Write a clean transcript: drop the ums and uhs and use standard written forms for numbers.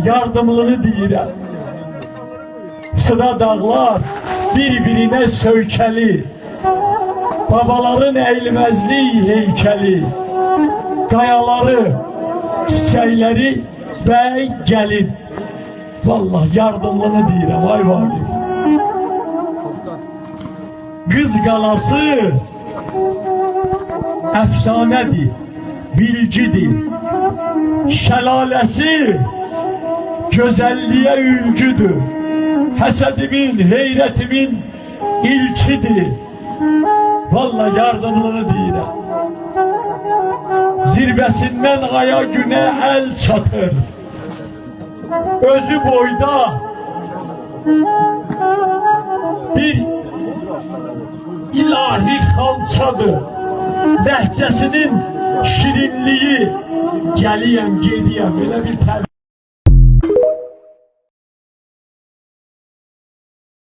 yardımlını deyirəm. Sıra dağlar bir-birine söykəli, babaların eğilmezliği heykeli, qayaları, çiçəkləri bəy gəlin. Vallahi yardımlını deyirəm, ay Vaqif. Qız qalası əfsanədir, bilgidir. Şəlaləsi gözəlliyə ülgüdür. Həsədimin, heyrətimin ilkidir. Vallahi yardımlını deyirəm. Zirvəsindən aya günə əl çatır. Özü boyda bir ilahi xalçadır. Ləhcəsinin şirinliyi, gəliyəm, gediyəm, elə bir